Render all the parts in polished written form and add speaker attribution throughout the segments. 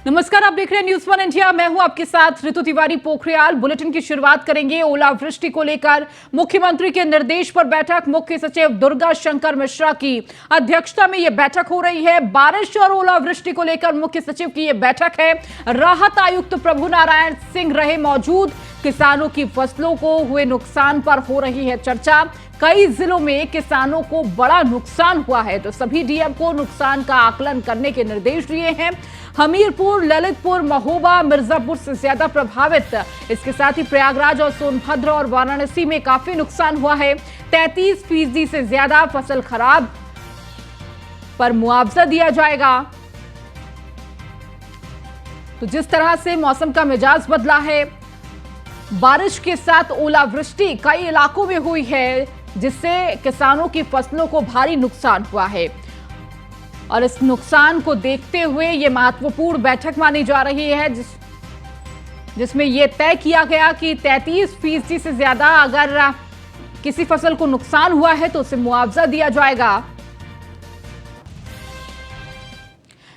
Speaker 1: नमस्कार, आप देख रहे हैं न्यूज़ वन इंडिया। मैं हूं आपके साथ ऋतु तिवारी पोखरियाल। बुलेटिन की शुरुआत करेंगे ओलावृष्टि को लेकर मुख्यमंत्री के निर्देश पर बैठक। मुख्य सचिव दुर्गा शंकर मिश्रा की अध्यक्षता में यह बैठक हो रही है। बारिश और ओलावृष्टि को लेकर मुख्य सचिव की यह बैठक है। राहत आयुक्त प्रभु नारायण सिंह रहे मौजूद। किसानों की फसलों को हुए नुकसान पर हो रही है चर्चा। कई जिलों में किसानों को बड़ा नुकसान हुआ है, तो सभी डीएम को नुकसान का आकलन करने के निर्देश दिए हैं। हमीरपुर, ललितपुर, महोबा, मिर्जापुर से ज्यादा प्रभावित। इसके साथ ही प्रयागराज और सोनभद्र और वाराणसी में काफी नुकसान हुआ है। 33% से ज्यादा फसल खराब पर मुआवजा दिया जाएगा। तो जिस तरह से मौसम का मिजाज बदला है, बारिश के साथ ओलावृष्टि कई इलाकों में हुई है, जिससे किसानों की फसलों को भारी नुकसान हुआ है। और इस नुकसान को देखते हुए ये महत्वपूर्ण बैठक मानी जा रही है, जिसमें यह तय किया गया कि 33% से ज्यादा अगर किसी फसल को नुकसान हुआ है तो उसे मुआवजा दिया जाएगा।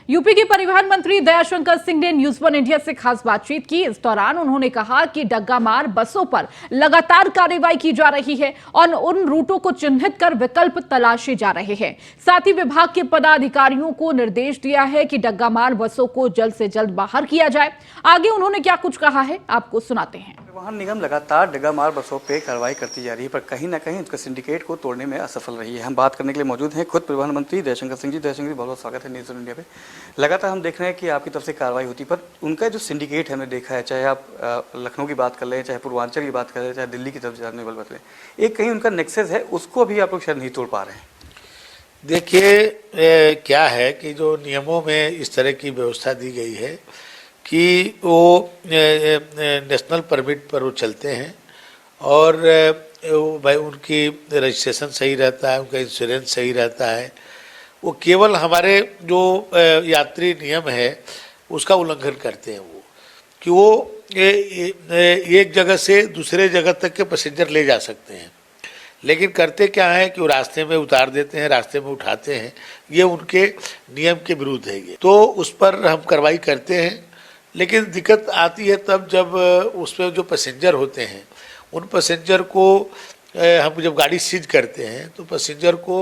Speaker 1: यूपी के परिवहन मंत्री दयाशंकर सिंह ने न्यूज़ वन इंडिया से खास बातचीत की। इस दौरान उन्होंने कहा कि डग्गामार बसों पर लगातार कार्रवाई की जा रही है और उन रूटों को चिन्हित कर विकल्प तलाशे जा रहे हैं। साथ ही विभाग के पदाधिकारियों को निर्देश दिया है कि डग्गामार बसों को जल्द से जल्द बाहर किया जाए। आगे उन्होंने क्या कुछ कहा है, आपको सुनाते हैं।
Speaker 2: परिवहन निगम लगातार डग्गामार बसों पे कार्रवाई करती जा रही है, पर कहीं ना कहीं उसका सिंडिकेट को तोड़ने में असफल रही है। हम बात करने के लिए मौजूद हैं खुद परिवहन मंत्री दयाशंकर सिंह जी। दयाशंकर जी, बहुत बहुत स्वागत है न्यूज़ वन इंडिया पे। लगातार हम देख रहे हैं कि आपकी तरफ से कार्रवाई होती, पर उनका जो सिंडिकेट है हमने देखा है, चाहे आप लखनऊ की बात कर लें, चाहे पूर्वांचल की बात कर लें, चाहे दिल्ली की तरफ जाने वाली बात करें, एक कहीं उनका नेक्सस है, उसको भी आप लोग शायद नहीं तोड़ पा रहे हैं।
Speaker 3: देखिए, क्या है कि जो नियमों में इस तरह की व्यवस्था दी गई है कि वो नेशनल परमिट पर वो चलते हैं और भाई उनकी रजिस्ट्रेशन सही रहता है, उनका इंश्योरेंस सही रहता है। वो केवल हमारे जो यात्री नियम है उसका उल्लंघन करते हैं वो, कि वो एक जगह से दूसरे जगह तक के पैसेंजर ले जा सकते हैं, लेकिन करते क्या है कि वो रास्ते में उतार देते हैं, रास्ते में उठाते हैं। ये उनके नियम के विरुद्ध है ये, तो उस पर हम कार्रवाई करते हैं। लेकिन दिक्कत आती है तब जब उसमें जो पैसेंजर होते हैं, उन पैसेंजर को हम जब गाड़ी सीज करते हैं तो पैसेंजर को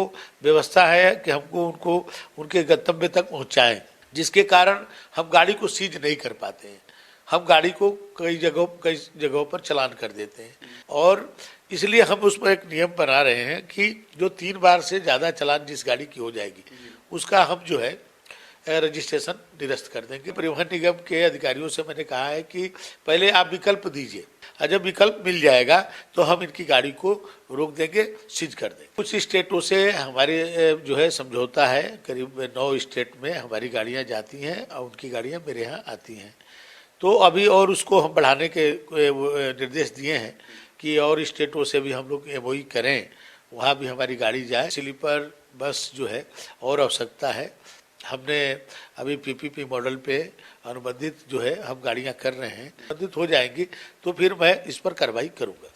Speaker 3: व्यवस्था है कि हमको उनको उनके गंतव्य तक पहुंचाएं, जिसके कारण हम गाड़ी को सीज नहीं कर पाते हैं। हम गाड़ी को कई जगहों पर चालान कर देते हैं, और इसलिए हम उस पर एक नियम बना रहे हैं कि जो 3 बार से ज़्यादा चालान जिस गाड़ी की हो जाएगी उसका हम जो है रजिस्ट्रेशन निरस्त कर देंगे। परिवहन निगम के अधिकारियों से मैंने कहा है कि पहले आप विकल्प दीजिए, और जब विकल्प मिल जाएगा तो हम इनकी गाड़ी को रोक देंगे, सीज कर देंगे। कुछ स्टेटों से हमारे जो है समझौता है, करीब 9 स्टेट में हमारी गाड़ियां जाती हैं और उनकी गाड़ियां मेरे यहाँ आती हैं। तो अभी और उसको हम बढ़ाने के निर्देश दिए हैं कि और स्टेटों से भी हम लोग एमओयू करें, वहाँ भी हमारी गाड़ी जाए। स्लीपर बस जो है और आवश्यकता है। हमने अभी पीपीपी मॉडल पे अनुबंधित जो है हम गाड़ियां कर रहे हैं, अनुबंधित हो जाएंगी तो फिर मैं इस पर कार्रवाई करूंगा।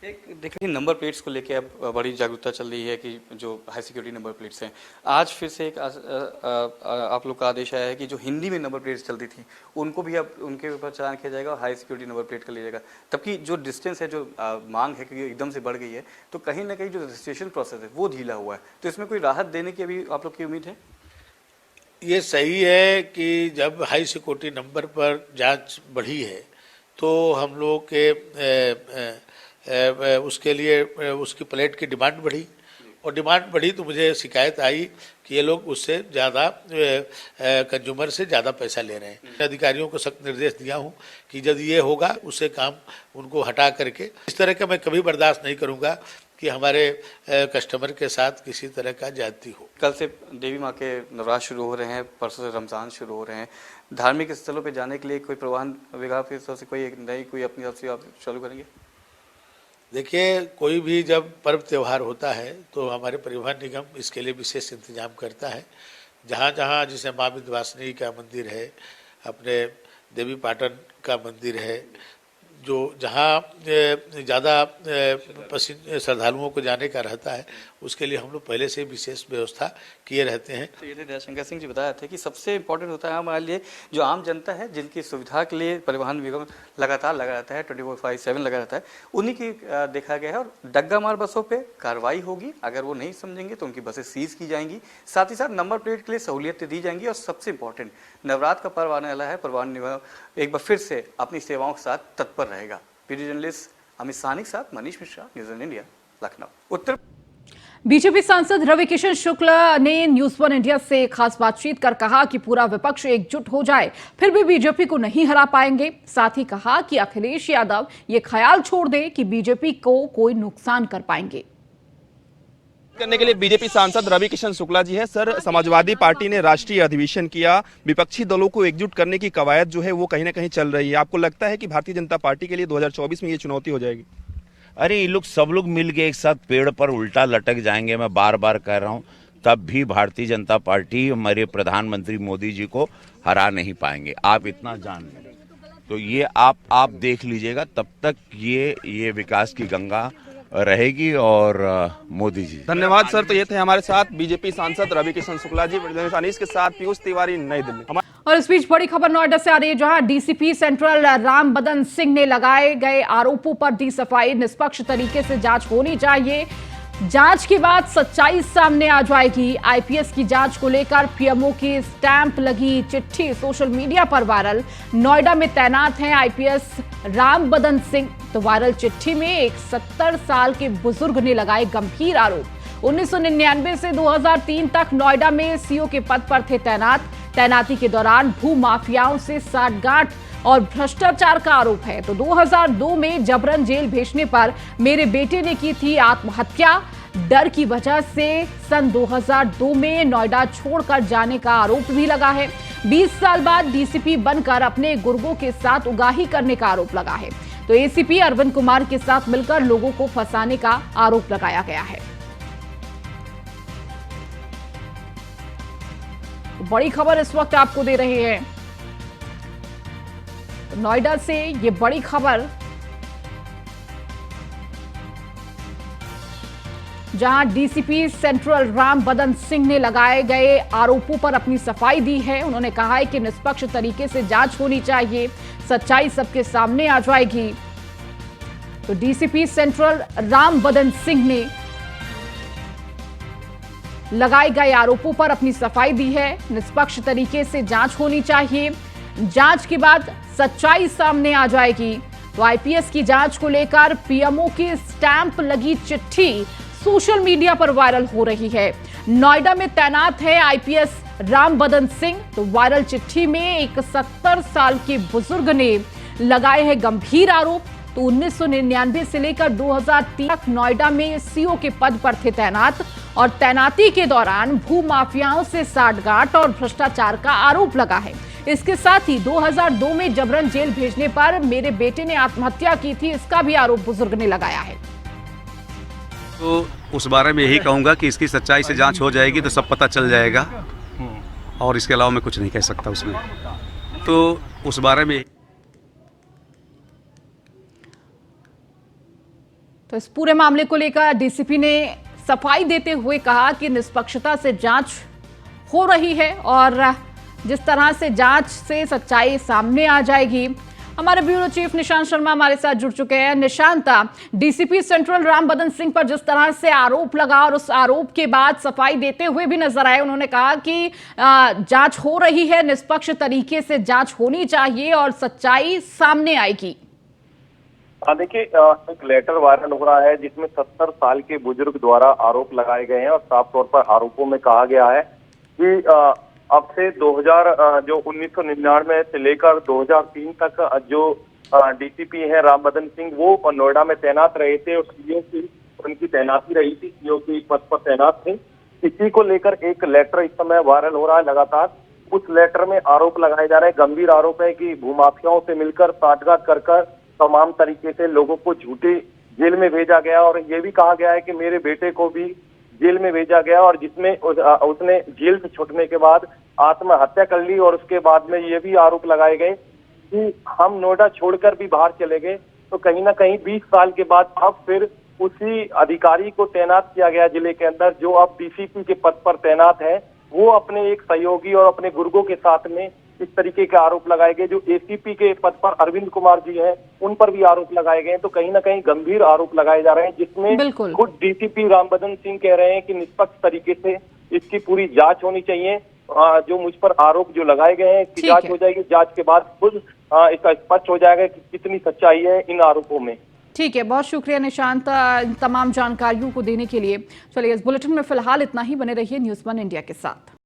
Speaker 2: एक देखिए, नंबर प्लेट्स को लेके अब बड़ी जागरूकता चल रही है कि जो हाई सिक्योरिटी नंबर प्लेट्स हैं, आज फिर से एक आप लोग का आदेश आया है कि जो हिंदी में नंबर प्लेट्स चलती थी उनको भी अब उनके ऊपर चालान किया जाएगा और हाई सिक्योरिटी नंबर प्लेट कर लिया जाएगा। तबकि जो डिस्टेंस है, जो मांग है, क्योंकि एकदम से बढ़ गई है, तो कहीं ना कहीं जो रजिस्ट्रेशन प्रोसेस है वो ढीला हुआ है। तो इसमें कोई राहत देने की अभी आप लोग की उम्मीद है?
Speaker 3: ये सही है कि जब हाई सिक्योरिटी नंबर पर जांच बढ़ी है तो हम लोग के उसके लिए उसकी प्लेट की डिमांड बढ़ी, और डिमांड बढ़ी तो मुझे शिकायत आई कि ये लोग उससे ज़्यादा कंज्यूमर से ज़्यादा पैसा ले रहे हैं। अधिकारियों को सख्त निर्देश दिया हूँ कि जब ये होगा उससे काम उनको हटा करके, इस तरह का मैं कभी बर्दाश्त नहीं करूँगा कि हमारे कस्टमर के साथ किसी तरह का ज्यादती हो।
Speaker 2: कल से देवी माँ के नवरात्र शुरू हो रहे हैं, परसों से रमज़ान शुरू हो रहे हैं। धार्मिक स्थलों पे जाने के लिए कोई परिवहन विभाग की तरफ से कोई नई कोई अपनी तरफ से आप चालू करेंगे?
Speaker 3: देखिए, कोई भी जब पर्व त्यौहार होता है तो हमारे परिवहन निगम इसके लिए विशेष इंतजाम करता है। जहाँ जहाँ जैसे माँ विंध्यवासिनी का मंदिर है, अपने देवी पाटन का मंदिर है, जो जहाँ ज़्यादा श्रद्धालुओं को जाने का रहता है, उसके लिए हम लोग पहले से विशेष व्यवस्था किए रहते हैं।
Speaker 2: तो ये थे दयाशंकर सिंह जी बताया थे कि सबसे इम्पोर्टेंट होता है हमारे लिए जो आम जनता है, जिनकी सुविधा के लिए परिवहन विभाग लगातार लगा रहता है, 24/7 लगा रहता है, उन्हीं की देखा गया है। और डग्गा मार बसों पे कार्रवाई होगी, अगर वो नहीं समझेंगे तो उनकी बसें सीज की जाएंगी। साथ ही साथ नंबर प्लेट के लिए सहूलियतें दी जाएंगी। और सबसे इम्पोर्टेंट, नवरात्र का पर्व आने वाला है, परिवहन विभाग एक बार फिर से अपनी सेवाओं के साथ तत्पर रहेगा। पीडी जर्नलिस्ट अमित साहनी के साथ मनीष मिश्रा, न्यूज़ इंडिया, लखनऊ। उत्तर
Speaker 1: बीजेपी सांसद रविकिशन शुक्ल ने न्यूज वन इंडिया से खास बातचीत कर कहा कि पूरा विपक्ष एकजुट हो जाए फिर भी बीजेपी को नहीं हरा पाएंगे। साथ ही कहा कि अखिलेश यादव ये ख्याल छोड़ दे कि बीजेपी को कोई नुकसान कर पाएंगे।
Speaker 4: करने के लिए बीजेपी सांसद रविकिशन शुक्ला जी है। सर, समाजवादी पार्टी ने राष्ट्रीय अधिवेशन किया, विपक्षी दलों को एकजुट करने की कवायद जो है वो कहीं ना कहीं चल रही है। आपको लगता है कि भारतीय जनता पार्टी के लिए 2024 में ये चुनौती हो जाएगी?
Speaker 5: अरे ये लोग सब लोग मिल के एक साथ पेड़ पर उल्टा लटक जाएंगे, मैं बार बार कह रहा हूँ, तब भी भारतीय जनता पार्टी हमारे प्रधानमंत्री मोदी जी को हरा नहीं पाएंगे। आप इतना जान लें। तो ये आप देख लीजिएगा, तब तक ये विकास की गंगा रहेगी और मोदी जी।
Speaker 4: धन्यवाद सर। तो ये थे हमारे साथ बीजेपी सांसद रविकिशन शुक्ला जी। अनीस के साथ पीयूष तिवारी, नई दिल्ली।
Speaker 1: और इस बीच बड़ी खबर नोएडा से आ रही है, जहां डीसीपी सेंट्रल राम बदन सिंह ने लगाए गए आरोपों पर दी सफाई। निष्पक्ष तरीके से जांच होनी चाहिए, जांच के बाद सच्चाई सामने आ जाएगी। आईपीएस की जांच को लेकर पीएमओ की स्टैंप लगी चिट्ठी सोशल मीडिया पर वायरल। नोएडा में तैनात हैं आईपीएस राम बदन सिंह। तो वायरल चिट्ठी में एक 70 साल के बुजुर्ग ने लगाए गंभीर आरोप। 1999 से 2003 तक नोएडा में सीओ के पद पर थे तैनात। तैनाती के दौरान भू माफियाओं से साठगांठ और भ्रष्टाचार का आरोप है। तो 2002 में जबरन जेल भेजने पर मेरे बेटे ने की थी आत्महत्या। डर की वजह से सन 2002 में नोएडा छोड़कर जाने का आरोप भी लगा है। 20 साल बाद डीसीपी बनकर अपने गुर्गों के साथ उगाही करने का आरोप लगा है। तो एसीपी अरविंद कुमार के साथ मिलकर लोगों को फंसाने का आरोप लगाया गया है। बड़ी खबर इस वक्त आपको दे रहे हैं नोएडा से, ये बड़ी खबर, जहां डीसीपी सेंट्रल राम बदन सिंह ने लगाए गए आरोपों पर अपनी सफाई दी है। उन्होंने कहा है कि निष्पक्ष तरीके से जांच होनी चाहिए, सच्चाई सबके सामने आ जाएगी। तो डीसीपी सेंट्रल राम बदन सिंह ने लगाए गए आरोपों पर अपनी सफाई दी है। निष्पक्ष तरीके से जांच होनी चाहिए, जांच के बाद सच्चाई सामने आ जाएगी। तो आईपीएस की जांच को लेकर पीएमओ की स्टैंप लगी चिट्ठी सोशल मीडिया पर वायरल हो रही है। नोएडा में तैनात है आईपीएस राम बदन सिंह। तो वायरल चिट्ठी में एक 70 साल के बुजुर्ग ने लगाए हैं गंभीर आरोप। तो 1999 से लेकर 2003 तक नोएडा में सीओ के पद पर थे तैनात और तैनाती के दौरान भू माफियाओं से साठगांठ और भ्रष्टाचार का आरोप लगा है। इसके साथ ही 2002 में जबरन जेल भेजने पर मेरे बेटे ने आत्महत्या की थी, इसका भी आरोप बुजुर्ग ने लगाया है।
Speaker 6: तो उस बारे में यही कहूँगा कि इसकी सच्चाई से जांच हो जाएगी तो सब पता चल जाएगा, और इसके अलावा मैं कुछ नहीं कह सकता उसमें। तो उस बारे में
Speaker 1: तो इस पूरे मामले को लेकर डीसीपी ने सफाई देते हुए कहा कि निष्पक्षता से जांच हो रही है और जिस तरह से जांच से सच्चाई सामने आ जाएगी। हमारे ब्यूरो चीफ निशांत शर्मा हमारे साथ जुड़ चुके हैं। निशांत, डीसीपी सेंट्रल राम बदन सिंह पर जिस तरह से आरोप लगा और उस आरोप के बाद सफाई देते हुए भी नजर आए, उन्होंने कहा कि जांच हो रही है, निष्पक्ष तरीके से जांच होनी चाहिए और सच्चाई सामने आएगी।
Speaker 7: देखिए, एक लेटर वायरल हो रहा है जिसमें 70 साल के बुजुर्ग द्वारा आरोप लगाए गए हैं और साफ तौर पर आरोपों में कहा गया है कि अब से 1999 से लेकर 2003 तक जो डीसीपी है राम बदन सिंह, वो नोएडा में तैनात रहे थे और सीओ की उनकी तैनाती रही थी, सीओ के पद पर तैनात थे। इसी को लेकर एक लेटर इस समय वायरल हो रहा है लगातार। उस लेटर में आरोप लगाए जा रहे हैं, गंभीर आरोप है कि भूमाफियाओं से मिलकर साठगांठ कर तमाम तरीके से लोगों को झूठे जेल में भेजा गया और ये भी कहा गया है कि मेरे बेटे को भी जेल में भेजा गया और जिसमें उसने जेल से छूटने के बाद आत्महत्या कर ली। और उसके बाद में ये भी आरोप लगाए गए कि हम नोएडा छोड़कर भी बाहर चले गए, तो कहीं ना कहीं 20 साल के बाद अब फिर उसी अधिकारी को तैनात किया गया जिले के अंदर, जो अब डीसीपी के पद पर तैनात है। वो अपने एक सहयोगी और अपने गुर्गों के साथ में इस तरीके के आरोप लगाए गए। जो एसीपी के पद पर अरविंद कुमार जी हैं, उन पर भी आरोप लगाए गए। तो कहीं ना कहीं गंभीर आरोप लगाए जा रहे हैं, जिसमें
Speaker 1: बिल्कुल।
Speaker 7: खुद डीसीपी रामबदन सिंह कह रहे हैं कि निष्पक्ष तरीके से इसकी पूरी जांच होनी चाहिए। जो मुझ पर आरोप जो लगाए गए हैं, इसकी
Speaker 1: ठीक
Speaker 7: जांच
Speaker 1: है।
Speaker 7: हो जाएगी। जांच के बाद खुद इसका स्पष्ट हो जाएगा कि कितनी सच्चाई है इन आरोपों में।
Speaker 1: ठीक है, बहुत शुक्रिया निशांत इन तमाम जानकारियों को देने के लिए। चलिए, इस बुलेटिन में फिलहाल इतना ही। बने रहिए न्यूज़ 1 इंडिया के साथ।